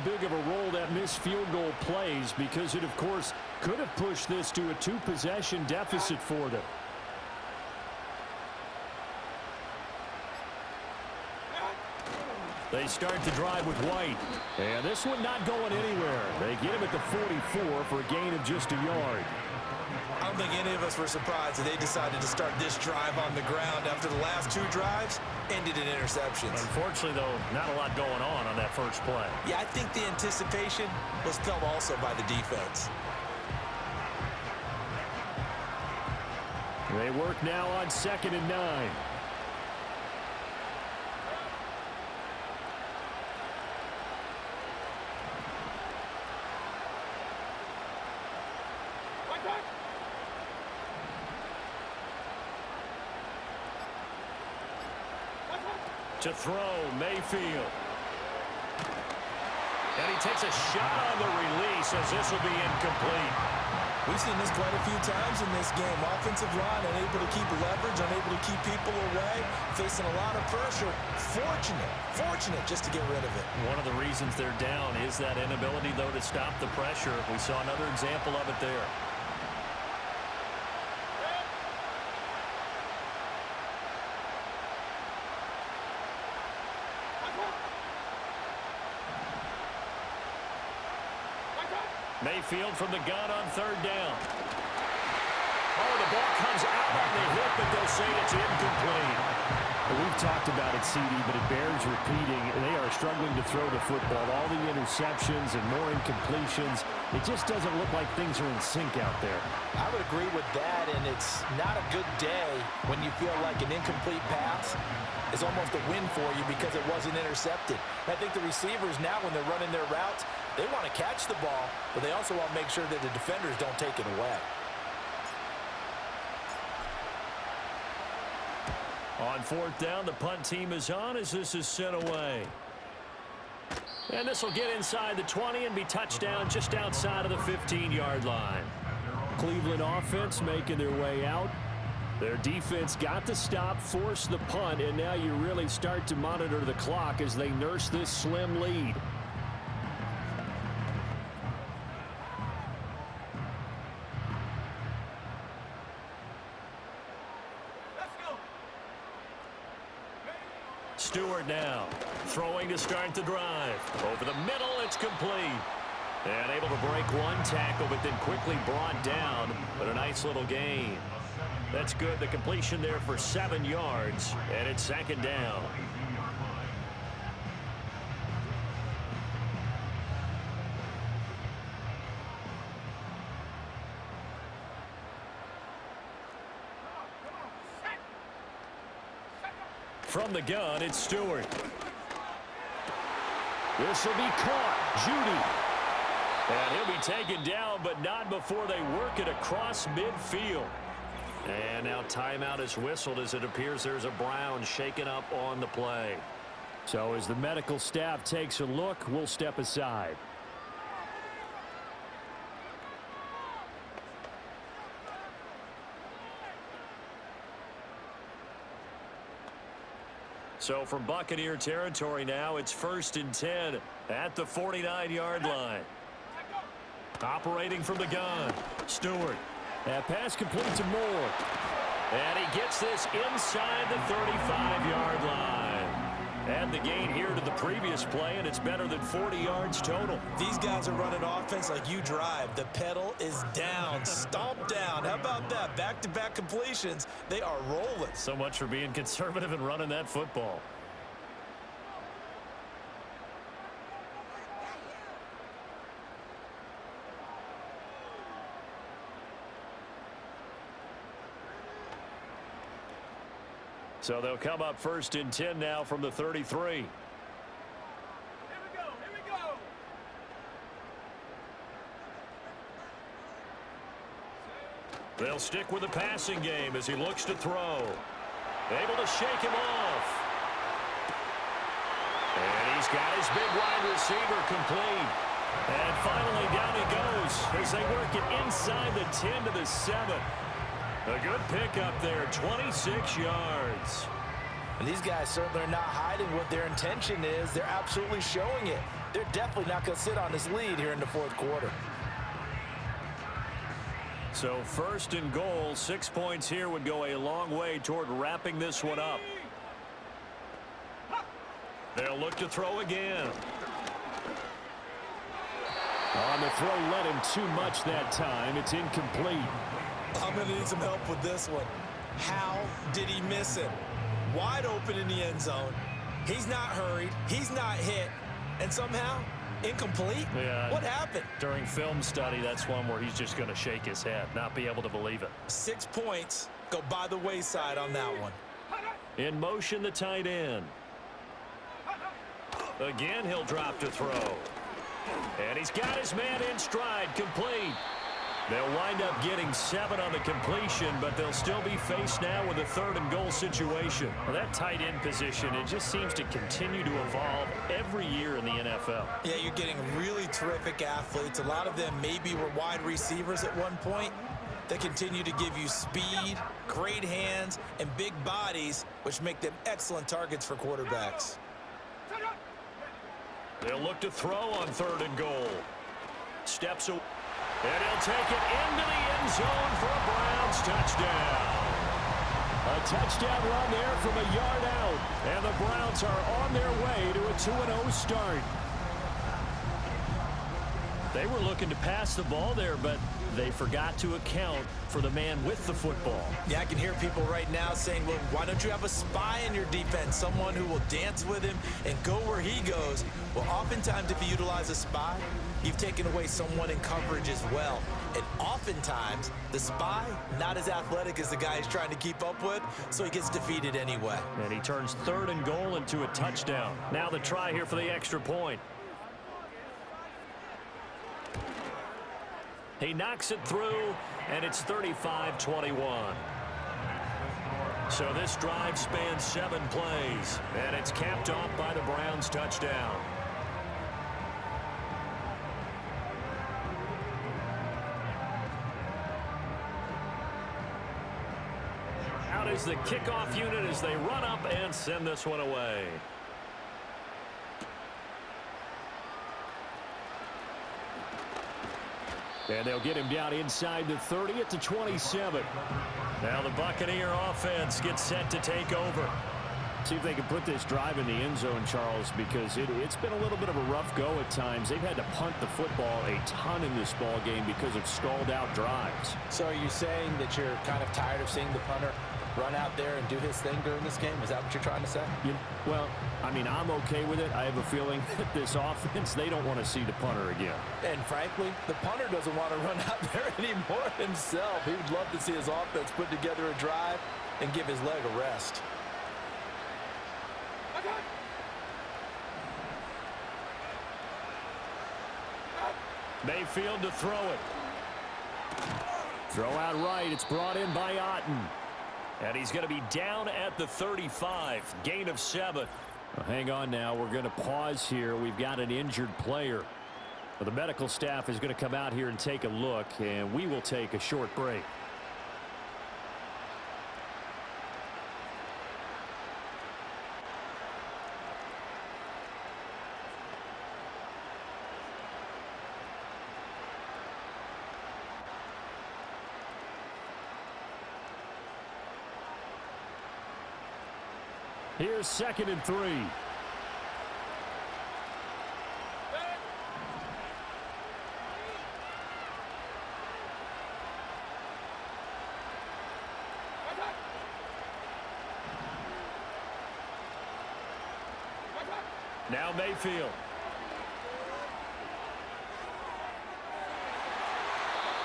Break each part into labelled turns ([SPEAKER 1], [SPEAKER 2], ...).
[SPEAKER 1] big of a role that missed field goal plays, because it, of course, could have pushed this to a two-possession deficit for them. They start the drive with White. And this one not going anywhere. They get him at the 44 for a gain of just a yard.
[SPEAKER 2] I don't think any of us were surprised that they decided to start this drive on the ground after the last two drives ended in interceptions.
[SPEAKER 3] Unfortunately, though, not a lot going on that first play.
[SPEAKER 2] Yeah, I think the anticipation was felt also by the defense.
[SPEAKER 1] They work now on 2nd and 9. To throw, Mayfield. And he takes a shot on the release as this will be incomplete.
[SPEAKER 2] We've seen this quite a few times in this game. Offensive line unable to keep leverage, unable to keep people away, facing a lot of pressure. Fortunate just to get rid of it.
[SPEAKER 3] One of the reasons they're down is that inability, though, to stop the pressure. We saw another example of it there. Mayfield from the gun on 3rd down. Oh, the ball comes out on the hip, but they'll say it's incomplete.
[SPEAKER 1] We've talked about it, CD, but it bears repeating. They are struggling to throw the football. All the interceptions and more incompletions. It just doesn't look like things are in sync out there.
[SPEAKER 2] I would agree with that, and it's not a good day when you feel like an incomplete pass is almost a win for you because it wasn't intercepted. I think the receivers now, when they're running their routes, they want to catch the ball, but they also want to make sure that the defenders don't take it away.
[SPEAKER 3] On 4th down, the punt team is on as this is sent away. And this will get inside the 20 and be touchdown just outside of the 15-yard line. Cleveland offense making their way out. Their defense got the stop, forced the punt, and now you really start to monitor the clock as they nurse this slim lead. Stewart now, throwing to start the drive. Over the middle, it's complete. And able to break one tackle, but then quickly brought down. But a nice little gain. That's good. The completion there for 7 yards, and it's 2nd down. From the gun, it's Stewart. This will be caught. Judy. And he'll be taken down, but not before they work it across midfield. And now timeout is whistled as it appears there's a Brown shaken up on the play.
[SPEAKER 1] So as the medical staff takes a look, we'll step aside.
[SPEAKER 3] So from Buccaneer territory now, it's 1st and 10 at the 49-yard line. Operating from the gun, Stewart.
[SPEAKER 1] That pass complete to Moore.
[SPEAKER 3] And he gets this inside the 35-yard line. And the gain here to the previous play, and it's better than 40 yards total.
[SPEAKER 2] These guys are running offense like you drive. The pedal is down, stomped down. How about that? Back-to-back completions. They are rolling.
[SPEAKER 3] So much for being conservative and running that football. So they'll come up 1st and 10 now from the 33.
[SPEAKER 4] Here we go.
[SPEAKER 3] They'll stick with the passing game as he looks to throw. Able to shake him off. And he's got his big wide receiver complete. And finally down he goes as they work it inside the 10 to the 7. A good pickup there, 26 yards.
[SPEAKER 2] And these guys certainly are not hiding what their intention is. They're absolutely showing it. they're definitely not going to sit on this lead here in the fourth quarter.
[SPEAKER 3] So 1st and goal, 6 points here would go a long way toward wrapping this one up. They'll look to throw again.
[SPEAKER 1] On the throw, led him too much that time. It's incomplete.
[SPEAKER 2] I'm going to need some help with this one. How did he miss it? Wide open in the end zone. He's not hurried. He's not hit. And somehow, incomplete?
[SPEAKER 3] Yeah.
[SPEAKER 2] What happened?
[SPEAKER 3] During film study, that's one where he's just going to shake his head, not be able to believe it.
[SPEAKER 2] 6 points go by the wayside on that one.
[SPEAKER 3] In motion, the tight end. Again, he'll drop to throw. And he's got his man in stride, complete. They'll wind up getting 7 on the completion, but they'll still be faced now with a 3rd and goal situation. Well, that tight end position, it just seems to continue to evolve every year in the NFL.
[SPEAKER 2] Yeah, you're getting really terrific athletes. A lot of them maybe were wide receivers at one point. They continue to give you speed, great hands, and big bodies, which make them excellent targets for quarterbacks.
[SPEAKER 3] They'll look to throw on 3rd and goal. Steps away. And he'll take it into the end zone for a Browns touchdown. A touchdown run there from a yard out. And the Browns are on their way to a 2-0 start. They were looking to pass the ball there, but they forgot to account for the man with the football.
[SPEAKER 2] Yeah, I can hear people right now saying, well, why don't you have a spy in your defense, someone who will dance with him and go where he goes? Well, oftentimes if you utilize a spy, you've taken away someone in coverage as well. And oftentimes, the spy, not as athletic as the guy he's trying to keep up with, so he gets defeated anyway.
[SPEAKER 3] And he turns 3rd and goal into a touchdown. Now the try here for the extra point. He knocks it through, and it's 35-21. So this drive spans 7 plays, and it's capped off by the Browns touchdown. Out is the kickoff unit as they run up and send this one away.
[SPEAKER 1] And they'll get him down inside the 30 at the 27.
[SPEAKER 3] Now the Buccaneer offense gets set to take over.
[SPEAKER 1] See if they can put this drive in the end zone, Charles, because it's been a little bit of a rough go at times. They've had to punt the football a ton in this ball game because of stalled out drives.
[SPEAKER 2] So are you saying that you're kind of tired of seeing the punter run out there and do his thing during this game? Is that what you're trying to say?
[SPEAKER 1] Well, I mean, I'm okay with it. I have a feeling that this offense, they don't want to see the punter again.
[SPEAKER 2] And frankly, the punter doesn't want to run out there anymore himself. He would love to see his offense put together a drive and give his leg a rest.
[SPEAKER 3] Mayfield to throw it.
[SPEAKER 1] Throw out right. It's brought in by Otten.
[SPEAKER 3] And he's going to be down at the 35. Gain of 7.
[SPEAKER 1] Well, hang on now. We're going to pause here. We've got an injured player. Well, the medical staff is going to come out here and take a look, and we will take a short break. Here's 2nd and 3.
[SPEAKER 3] Now Mayfield.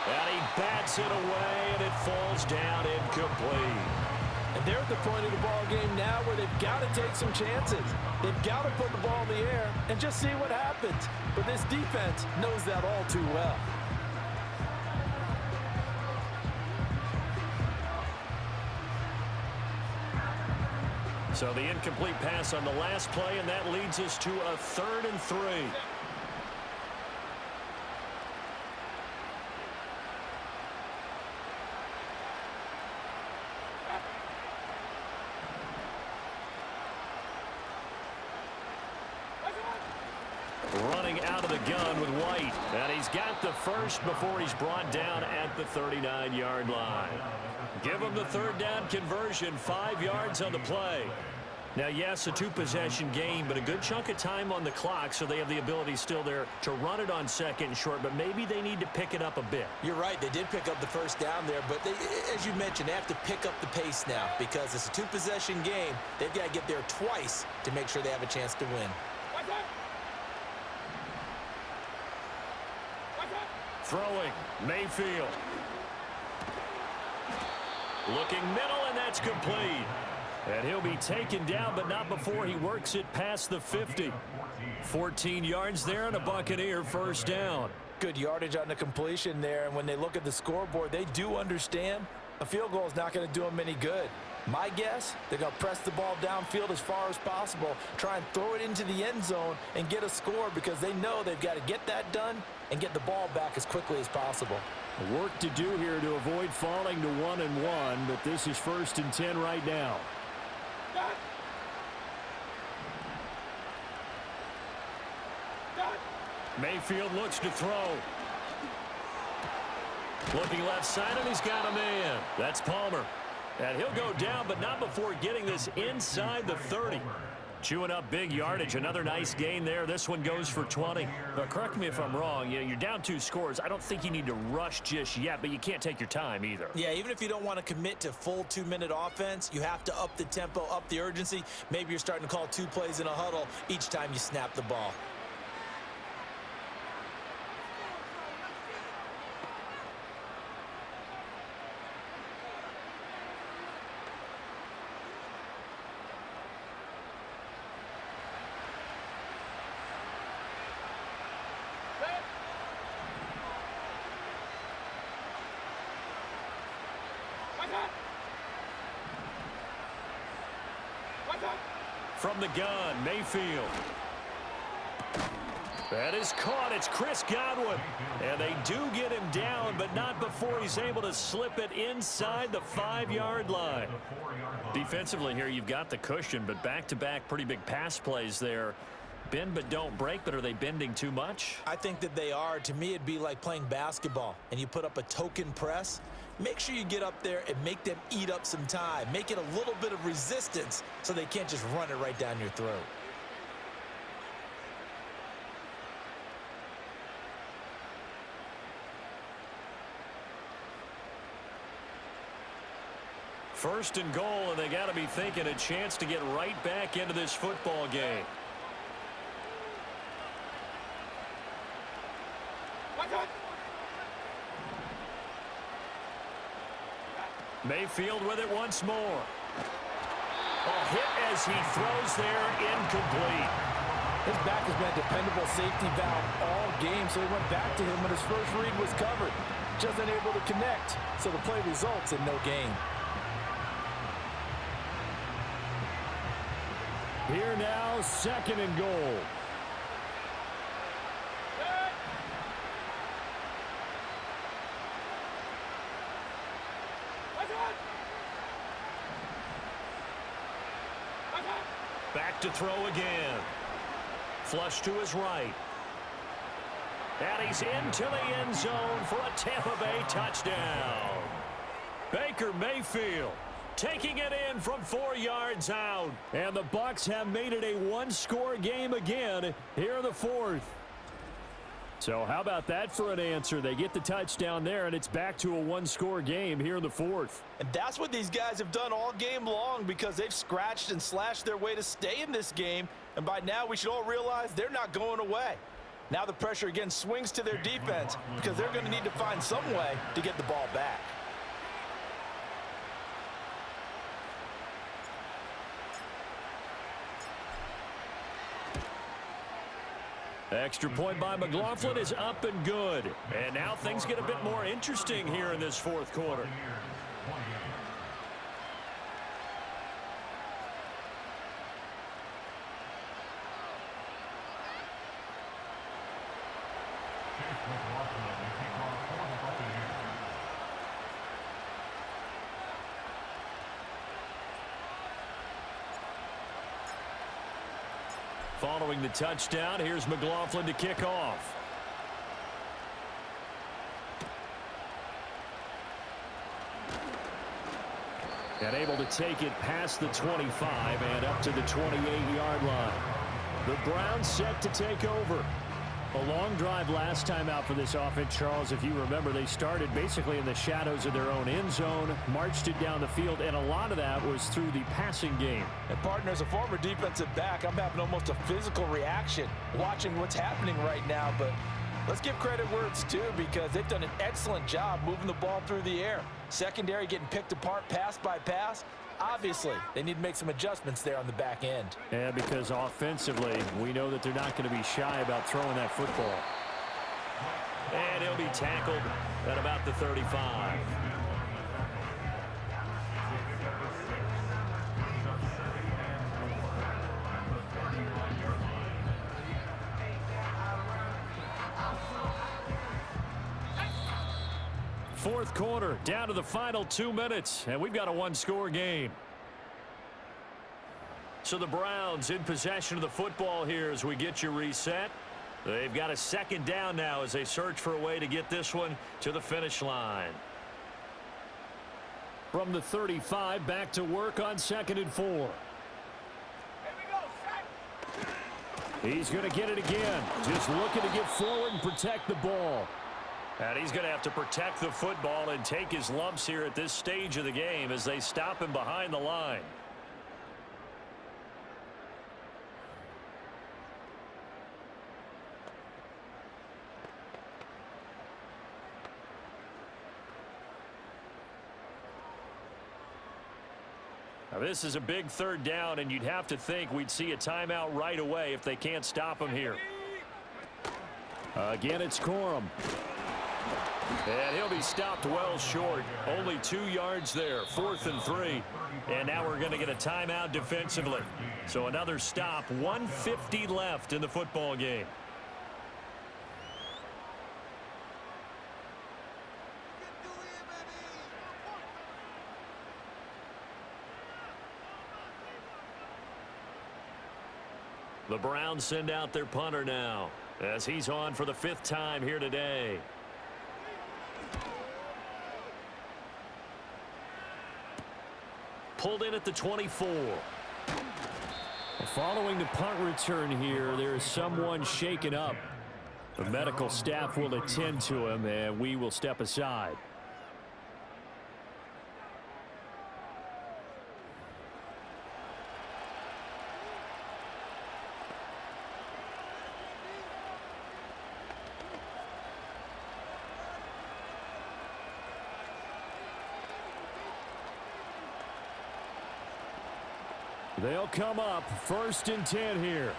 [SPEAKER 3] And he bats it away, and it falls down incomplete.
[SPEAKER 2] And they're at the point of the ball game now where they've got to take some chances. They've got to put the ball in the air and just see what happens. But this defense knows that all too well.
[SPEAKER 3] So the incomplete pass on the last play, and that leads us to a 3rd and 3. the gun with White. And he's got the first before he's brought down at the 39-yard line. Give him the third down conversion, 5 yards on the play. Now, yes, a two-possession game, but a good chunk of time on the clock, so they have the ability still there to run it on second and short, but maybe they need to pick it up a bit.
[SPEAKER 2] You're right. They did pick up the first down there, but they, as you mentioned, they have to pick up the pace now because it's a two-possession game. They've got to get there twice to make sure they have a chance to win.
[SPEAKER 3] Throwing, Mayfield. Looking middle, and that's complete. And he'll be taken down, but not before he works it past the 50. 14 yards there and a Buccaneer first down.
[SPEAKER 2] Good yardage on the completion there, and when they look at the scoreboard, they do understand a field goal is not going to do them any good. My guess, they're going to press the ball downfield as far as possible, try and throw it into the end zone and get a score because they know they've got to get that done and get the ball back as quickly as possible.
[SPEAKER 1] Work to do here to avoid falling to 1-1, but this is 1st and 10 right now.
[SPEAKER 3] Mayfield looks to throw. Looking left side, and he's got a man. That's Palmer. And he'll go down, but not before getting this inside the 30. Chewing up big yardage. Another nice gain there. This one goes for 20. But correct me if I'm wrong. You're down 2 scores. I don't think you need to rush just yet, but you can't take your time either.
[SPEAKER 2] Yeah, even if you don't want to commit to full 2-minute offense, you have to up the tempo, up the urgency. Maybe you're starting to call 2 plays in a huddle each time you snap the ball.
[SPEAKER 3] From the gun, Mayfield. That is caught. It's Chris Godwin. And they do get him down, but not before he's able to slip it inside the 5-yard line. Defensively here, you've got the cushion, but back-to-back pretty big pass plays there. Bend but don't break, but are they bending too much?
[SPEAKER 2] I think that they are. To me, it'd be like playing basketball, and you put up a token press. Make sure you get up there and make them eat up some time. Make it a little bit of resistance so they can't just run it right down your throat.
[SPEAKER 3] First and goal, and they got to be thinking a chance to get right back into this football game. Mayfield with it once more. A hit as he throws there, incomplete.
[SPEAKER 2] His back has been a dependable safety valve all game, so he went back to him when his first read was covered. Just unable to connect, so the play results in no gain.
[SPEAKER 1] Here now, 2nd and goal.
[SPEAKER 3] Back to throw again. Flush to his right. And he's into the end zone for a Tampa Bay touchdown. Baker Mayfield taking it in from 4 yards out.
[SPEAKER 1] And the Bucs have made it a 1-score game again here in the 4th. So how about that for an answer? They get the touchdown there, and it's back to a 1-score game here in the 4th.
[SPEAKER 2] And that's what these guys have done all game long because they've scratched and slashed their way to stay in this game. And by now, we should all realize they're not going away. Now the pressure again swings to their defense because they're going to need to find some way to get the ball back.
[SPEAKER 3] Extra point by McLaughlin is up and good. And now things get a bit more interesting here in this 4th quarter.
[SPEAKER 1] Following the touchdown, here's McLaughlin to kick off. And able to take it past the 25 and up to the 28-yard line. The Browns set to take over. A long drive last time out for this offense, Charles. If you remember, they started basically in the shadows of their own end zone, marched it down the field, and a lot of that was through the passing game.
[SPEAKER 2] And partner, as a former defensive back, I'm having almost a physical reaction watching what's happening right now. But let's give credit where it's due, because they've done an excellent job moving the ball through the air. Secondary getting picked apart pass by pass. Obviously, they need to make some adjustments there on the back end.
[SPEAKER 1] Yeah, because offensively, we know that they're not going to be shy about throwing that football.
[SPEAKER 3] And he'll be tackled at about the 35.
[SPEAKER 1] Fourth quarter, down to the final 2 minutes, and we've got a one-score game.
[SPEAKER 3] So the Browns in possession of the football here as we get you reset. They've got a second down now as they search for a way to get this one to the finish line.
[SPEAKER 1] From the 35, back to work on 2nd and 4. He's going to get it again. Just looking to get forward and protect the ball.
[SPEAKER 3] And he's going to have to protect the football and take his lumps here at this stage of the game as they stop him behind the line. Now this is a big third down, and you'd have to think we'd see a timeout right away if they can't stop him here.
[SPEAKER 1] Again, it's Corum.
[SPEAKER 3] And he'll be stopped well short. Only 2 yards there. 4th and 3. And now we're going to get a timeout defensively. So another stop. 1:50 left in the football game. The Browns send out their punter now as he's on for the 5th time here today. Pulled in at the 24.
[SPEAKER 1] Following the punt return here, there is someone shaken up. The medical staff will attend to him, and we will step aside. They'll come up 1st and 10 here.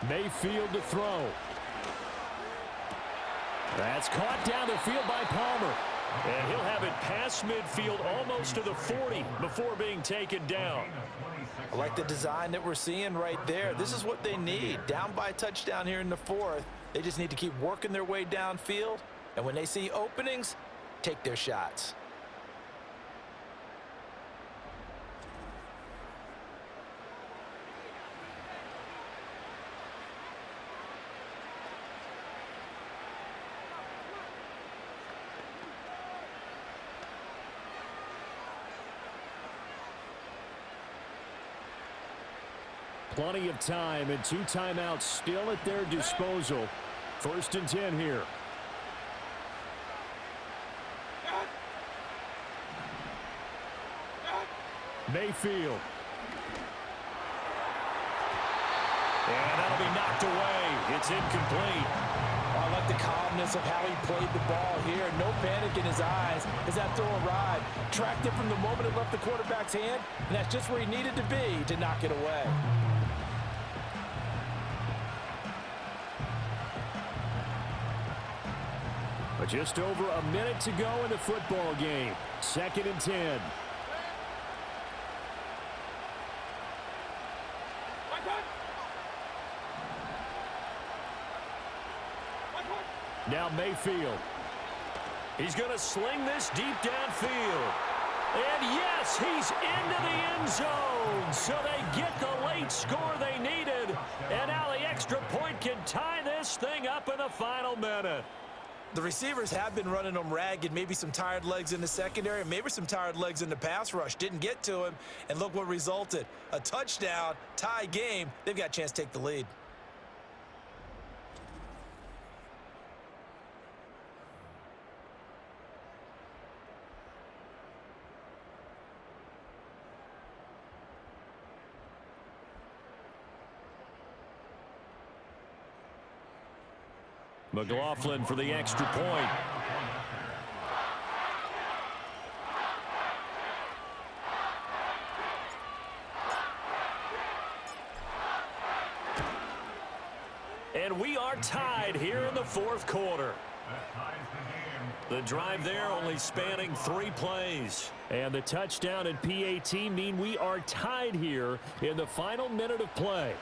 [SPEAKER 1] Mayfield to throw. That's caught down the field by Palmer.
[SPEAKER 3] And he'll have it past midfield almost to the 40 before being taken down.
[SPEAKER 2] I like the design that we're seeing right there. This is what they need. Down by a touchdown here in the 4th. They just need to keep working their way downfield. And when they see openings, take their shots.
[SPEAKER 1] Plenty of time and 2 timeouts still at their disposal. 1st and 10 here. Mayfield.
[SPEAKER 3] And that'll be knocked away. It's incomplete.
[SPEAKER 2] I like the calmness of how he played the ball here. No panic in his eyes as that throw arrived. Tracked it from the moment it left the quarterback's hand, and that's just where he needed to be to knock it away.
[SPEAKER 1] But just over a minute to go in the football game. 2nd and 10. Now Mayfield.
[SPEAKER 3] He's going to sling this deep downfield. And yes, he's into the end zone. So they get the late score they needed. And now the extra point can tie this thing up in the final minute.
[SPEAKER 2] The receivers have been running them ragged, maybe some tired legs in the secondary, maybe some tired legs in the pass rush. Didn't get to him, and look what resulted. A touchdown, tie game. They've got a chance to take the lead.
[SPEAKER 1] McLaughlin for the extra point.
[SPEAKER 3] And we are tied here in the fourth quarter. The drive there only spanning 3 plays.
[SPEAKER 1] And the touchdown and PAT mean we are tied here in the final minute of play.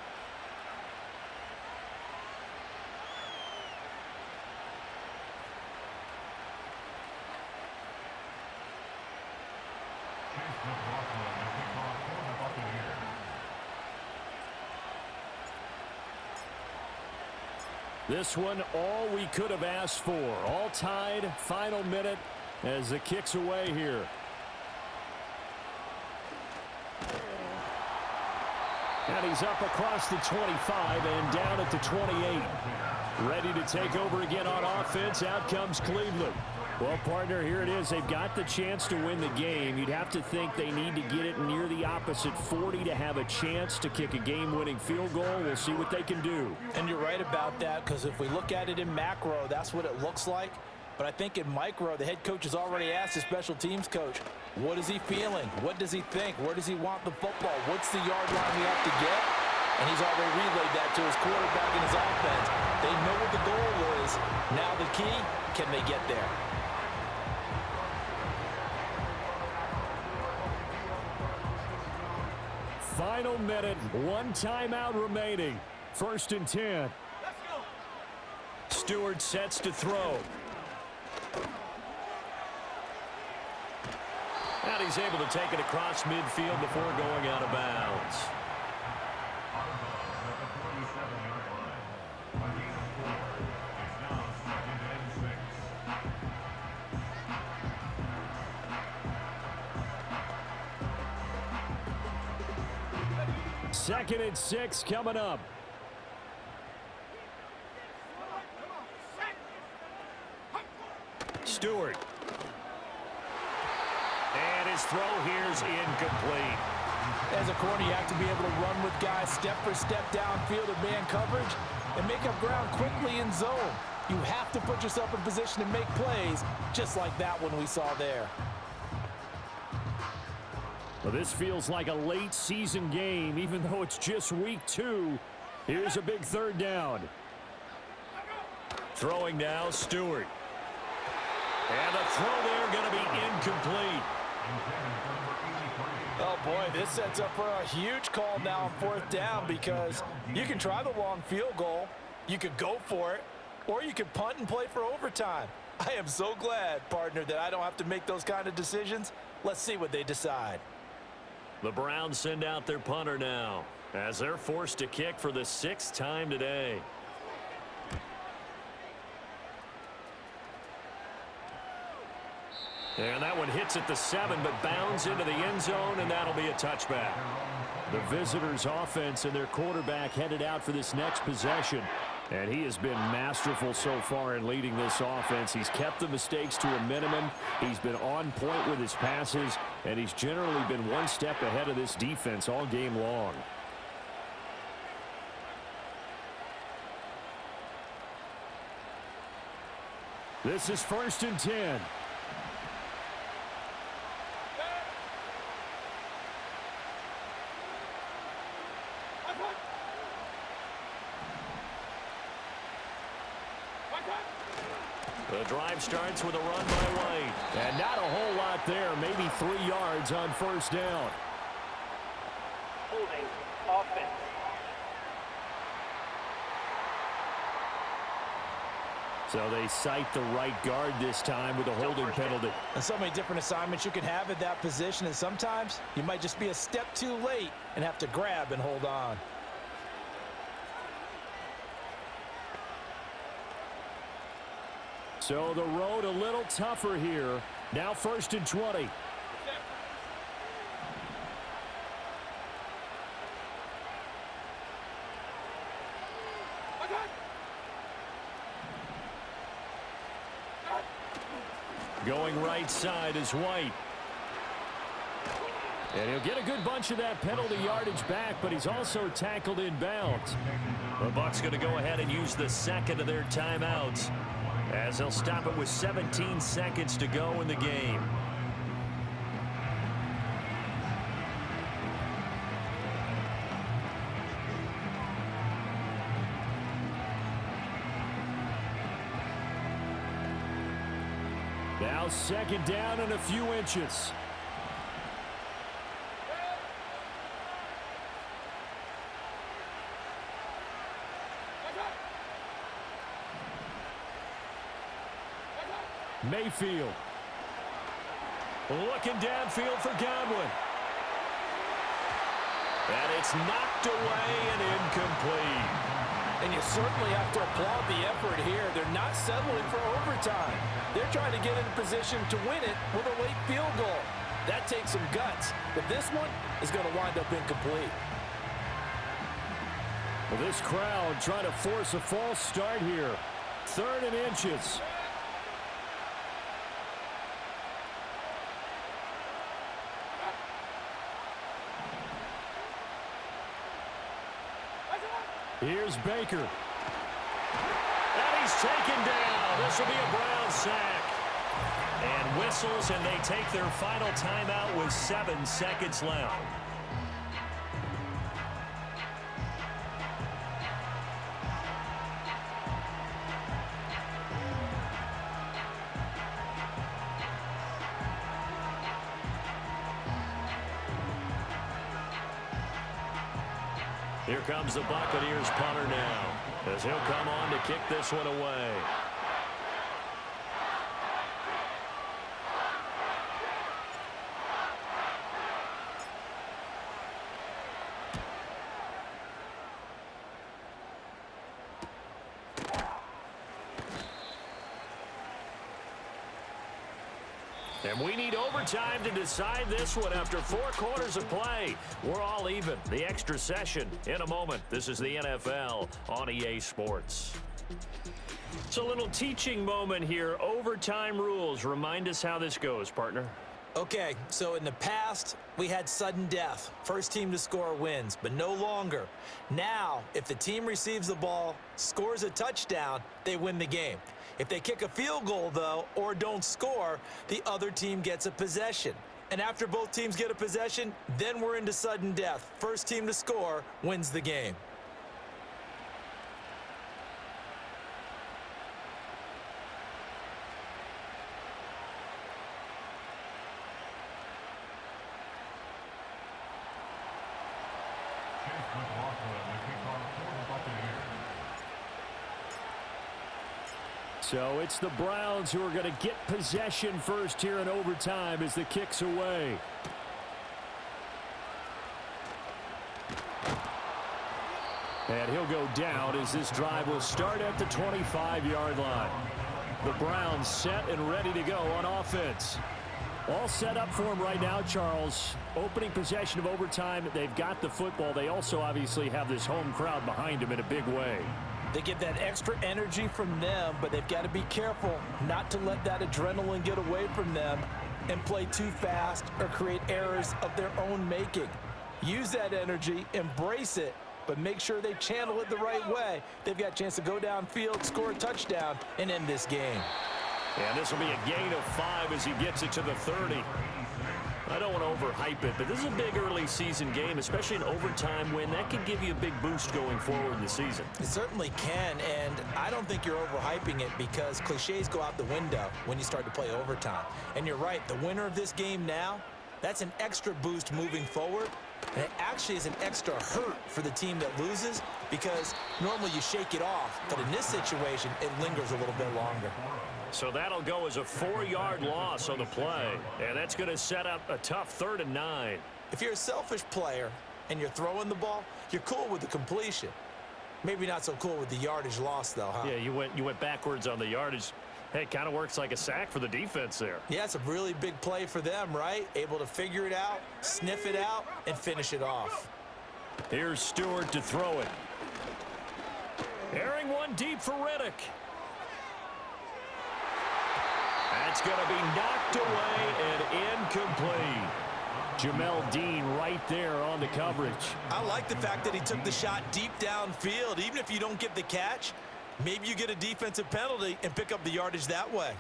[SPEAKER 1] This one, all we could have asked for. All tied, final minute as the kick's away here. And he's up across the 25 and down at the 28. Ready to take over again on offense. Out comes Cleveland. Well, partner, here it is. They've got the chance to win the game. You'd have to think they need to get it near the opposite 40 to have a chance to kick a game-winning field goal. We'll see what they can do.
[SPEAKER 2] And you're right about that, because if we look at it in macro, that's what it looks like. But I think in micro, the head coach has already asked the special teams coach, what is he feeling? What does he think? Where does he want the football? What's the yard line we have to get? And he's already relayed that to his quarterback and his offense. They know what the goal is. Now the key, can they get there?
[SPEAKER 1] Final minute, 1 timeout remaining. 1st and 10.
[SPEAKER 3] Stewart sets to throw. And he's able to take it across midfield before going out of bounds.
[SPEAKER 1] Second and 6 coming up.
[SPEAKER 3] Stewart. And his throw here's incomplete.
[SPEAKER 2] As a corner, you have to be able to run with guys step for step downfield in man coverage and make up ground quickly in zone. You have to put yourself in position to make plays, just like that one we saw there.
[SPEAKER 1] Well, this feels like a late season game, even though it's just week 2. Here's a big 3rd down.
[SPEAKER 3] Throwing now, Stewart. And the throw there going to be incomplete.
[SPEAKER 2] Oh, boy, this sets up for a huge call now on 4th down, because you can try the long field goal, you could go for it, or you could punt and play for overtime. I am so glad, partner, that I don't have to make those kind of decisions. Let's see what they decide.
[SPEAKER 3] The Browns send out their punter now as they're forced to kick for the 6th time today. And that one hits at the 7, but bounds into the end zone, and that'll be a touchback.
[SPEAKER 1] The visitors' offense and their quarterback headed out for this next possession. And he has been masterful so far in leading this offense. He's kept the mistakes to a minimum. He's been on point with his passes, and he's generally been one step ahead of this defense all game long. This is 1st and 10.
[SPEAKER 3] The drive starts with a run by White.
[SPEAKER 1] And not a whole lot there, maybe 3 yards on 1st down.
[SPEAKER 4] Holding offense.
[SPEAKER 1] So they cite the right guard this time with a holding penalty.
[SPEAKER 2] And so many different assignments you can have at that position, and sometimes you might just be a step too late and have to grab and hold on.
[SPEAKER 1] So the road a little tougher here. Now 1st and 20. Going right side is White. And he'll get a good bunch of that penalty yardage back, but he's also tackled in bounds.
[SPEAKER 3] The Bucs going to go ahead and use the second of their timeouts, as they'll stop it with 17 seconds to go in the game.
[SPEAKER 1] Now 2nd down and a few inches. Mayfield. Looking downfield for Godwin.
[SPEAKER 3] And it's knocked away and incomplete.
[SPEAKER 2] And you certainly have to applaud the effort here. They're not settling for overtime. They're trying to get in a position to win it with a late field goal. That takes some guts, but this one is going to wind up incomplete.
[SPEAKER 1] Well, this crowd trying to force a false start here. 3rd and inches. Here's Baker.
[SPEAKER 3] And he's taken down. This will be a Brown sack. And whistles, and they take their final timeout with 7 seconds left. Here comes the Buccaneers punter now, as he'll come on to kick this one away. And we need overtime to decide this one after 4 quarters of play. We're all even. The extra session in a moment. This is the NFL on EA Sports. It's a little teaching moment here. Overtime rules. Remind us how this goes, partner.
[SPEAKER 2] Okay, so in the past, we had sudden death. First team to score wins, but no longer. Now, if the team receives the ball, scores a touchdown, they win the game. If they kick a field goal, though, or don't score, the other team gets a possession. And after both teams get a possession, then we're into sudden death. First team to score wins the game.
[SPEAKER 1] So it's the Browns who are going to get possession first here in overtime as the kick's away. And he'll go down as this drive will start at the 25-yard line. The Browns set and ready to go on offense. All set up for him right now, Charles. Opening possession of overtime. They've got the football. They also obviously have this home crowd behind them in a big way.
[SPEAKER 2] They get that extra energy from them, but they've got to be careful not to let that adrenaline get away from them and play too fast or create errors of their own making. Use that energy, embrace it, but make sure they channel it the right way. They've got a chance to go downfield, score a touchdown, and end this game.
[SPEAKER 3] And this will be a gain of 5 as he gets it to the 30. I don't want to overhype it, but this is a big early season game, especially an overtime win. That can give you a big boost going forward in the season.
[SPEAKER 2] It certainly can, and I don't think you're overhyping it because cliches go out the window when you start to play overtime. And you're right, the winner of this game now, that's an extra boost moving forward And it actually is an extra hurt for the team that loses because normally you shake it off. But in this situation, it lingers a little bit longer.
[SPEAKER 3] So that'll go as a 4-yard loss on the play. And that's going to set up a tough 3rd and 9.
[SPEAKER 2] If you're a selfish player and you're throwing the ball, you're cool with the completion. Maybe not so cool with the yardage loss, though, huh?
[SPEAKER 3] Yeah, you went backwards on the yardage. Hey, it kind of works like a sack for the defense there.
[SPEAKER 2] Yeah, it's a really big play for them, right? Able to figure it out, sniff it out, and finish it off.
[SPEAKER 3] Here's Stewart to throw it. Airing one deep for Riddick. That's going to be knocked away and incomplete. Jamel Dean right there on the coverage.
[SPEAKER 2] I like the fact that he took the shot deep downfield. Even if you don't get the catch, maybe you get a defensive penalty and pick up the yardage that way.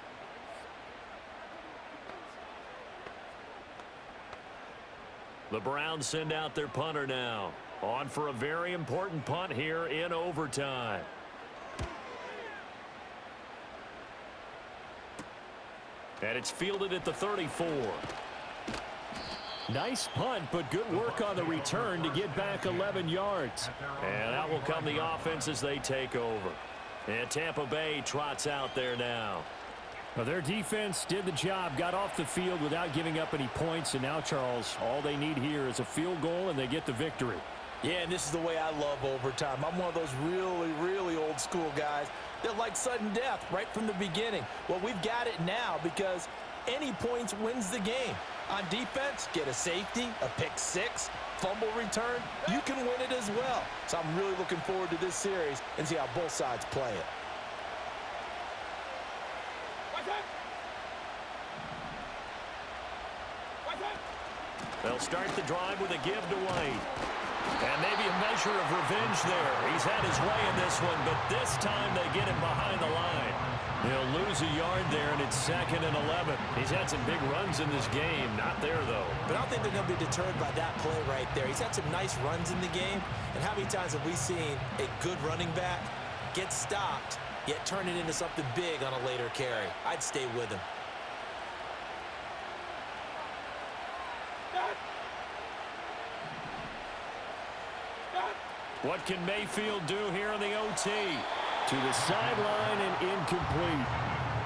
[SPEAKER 3] The Browns send out their punter now. On for a very important punt here in overtime. And it's fielded at the 34.
[SPEAKER 1] Nice punt, but good work on the return to get back 11 yards.
[SPEAKER 3] And out will come the offense as they take over. And Tampa Bay trots out there now.
[SPEAKER 1] Well, their defense did the job, got off the field without giving up any points. And now, Charles, all they need here is a field goal, and they get the victory.
[SPEAKER 2] Yeah, and this is the way I love overtime. I'm one of those really, really old school guys that like sudden death right from the beginning. Well, we've got it now because any points wins the game. On defense, get a safety, a pick six, fumble return. You can win it as well. So I'm really looking forward to this series and see how both sides play it.
[SPEAKER 3] They'll start the drive with a give to White. And maybe a measure of revenge there. He's had his way in this one, but this time they get him behind the line. He'll lose a yard there, and it's 2nd and 11. He's had some big runs in this game. Not there, though.
[SPEAKER 2] But I don't think they're going to be deterred by that play right there. He's had some nice runs in the game. And how many times have we seen a good running back get stopped, yet turn it into something big on a later carry? I'd stay with him.
[SPEAKER 3] What can Mayfield do here in the OT?
[SPEAKER 1] To the sideline and incomplete.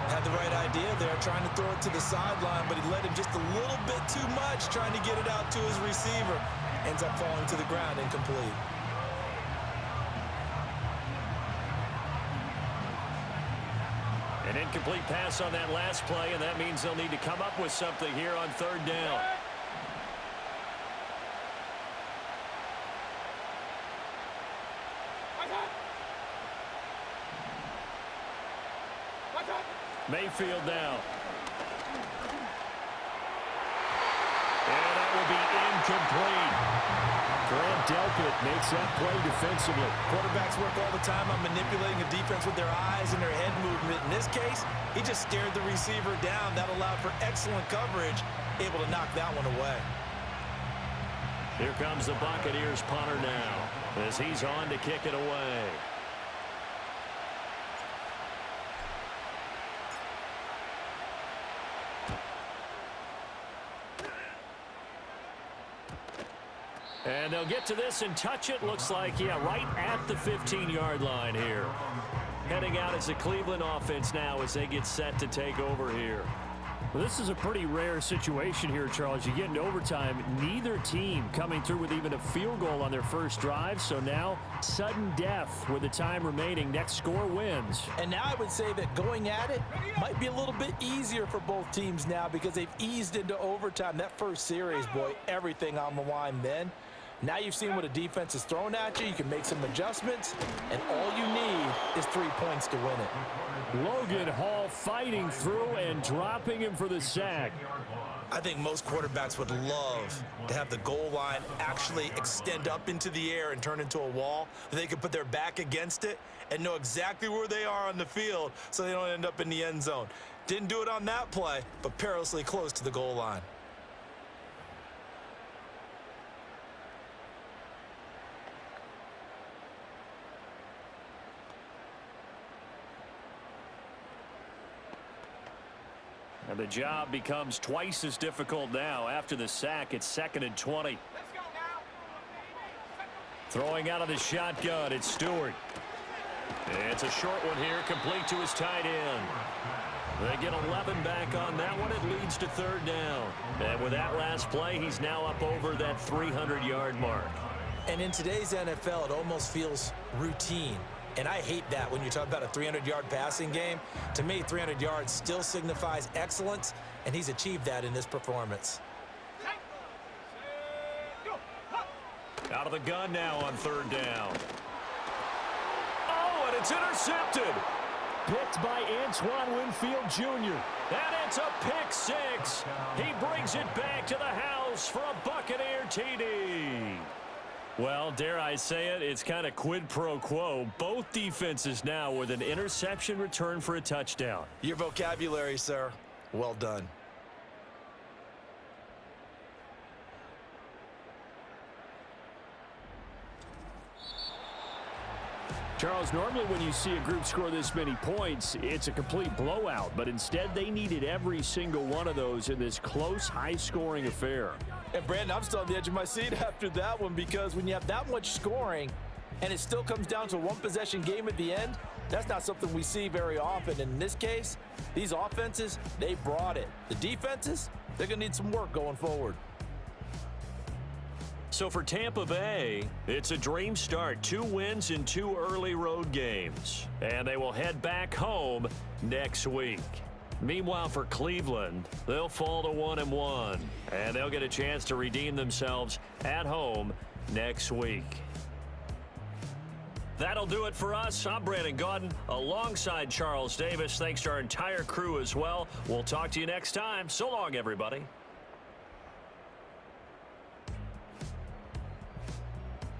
[SPEAKER 2] Had the right idea there, trying to throw it to the sideline, but he let him just a little bit too much, trying to get it out to his receiver. Ends up falling to the ground, incomplete.
[SPEAKER 3] An incomplete pass on that last play, and that means they'll need to come up with something here on 3rd down. Mayfield now. And that will be incomplete.
[SPEAKER 1] Grant Delpit makes that play defensively.
[SPEAKER 2] Quarterbacks work all the time on manipulating a defense with their eyes and their head movement. In this case, he just stared the receiver down. That allowed for excellent coverage, able to knock that one away.
[SPEAKER 3] Here comes the Buccaneers punter now as he's on to kick it away. And they'll get to this and touch it. Looks like, yeah, right at the 15-yard line here. Heading out as the Cleveland offense now as they get set to take over here.
[SPEAKER 1] Well, this is a pretty rare situation here, Charles. You get into overtime, neither team coming through with even a field goal on their first drive. So now, sudden death with the time remaining. Next score wins.
[SPEAKER 2] And now I would say that going at it might be a little bit easier for both teams now because they've eased into overtime. That first series, boy, everything on the line then. Now you've seen what a defense is thrown at you. You can make some adjustments, and all you need is 3 points to win it.
[SPEAKER 1] Logan Hall fighting through and dropping him for the sack.
[SPEAKER 2] I think most quarterbacks would love to have the goal line actually extend up into the air and turn into a wall. They could put their back against it and know exactly where they are on the field so they don't end up in the end zone. Didn't do it on that play, but perilously close to the goal line.
[SPEAKER 3] And the job becomes twice as difficult now. After the sack, it's 2nd and 20.
[SPEAKER 4] Let's go now.
[SPEAKER 3] Throwing out of the shotgun, it's Stewart. It's a short one here, complete to his tight end. They get 11 back on that one. It leads to third down. And with that last play, he's now up over that 300-yard mark.
[SPEAKER 2] And in today's NFL, it almost feels routine. And I hate that when you talk about a 300-yard passing game. To me, 300 yards still signifies excellence, and he's achieved that in this performance.
[SPEAKER 3] Out of the gun now on third down. Oh, and it's intercepted.
[SPEAKER 1] Picked by Antoine Winfield Jr.
[SPEAKER 3] And it's a pick six. He brings it back to the house for a Buccaneer TD. Well, dare I say it, it's kind of quid pro quo. Both defenses now with an interception return for a touchdown.
[SPEAKER 2] Your vocabulary, sir. Well done.
[SPEAKER 1] Charles, normally when you see a group score this many points, it's a complete blowout. But instead, they needed every single one of those in this close, high-scoring affair.
[SPEAKER 2] And, Brandon, I'm still on the edge of my seat after that one because when you have that much scoring and it still comes down to a one-possession game at the end, that's not something we see very often. And in this case, these offenses, they brought it. The defenses, they're going to need some work going forward.
[SPEAKER 3] So for Tampa Bay, it's a dream start. 2 wins in 2 early road games. And they will head back home next week. Meanwhile, for Cleveland, they'll fall to 1-1. And they'll get a chance to redeem themselves at home next week. That'll do it for us. I'm Brandon Gaudin alongside Charles Davis. Thanks to our entire crew as well. We'll talk to you next time. So long, everybody.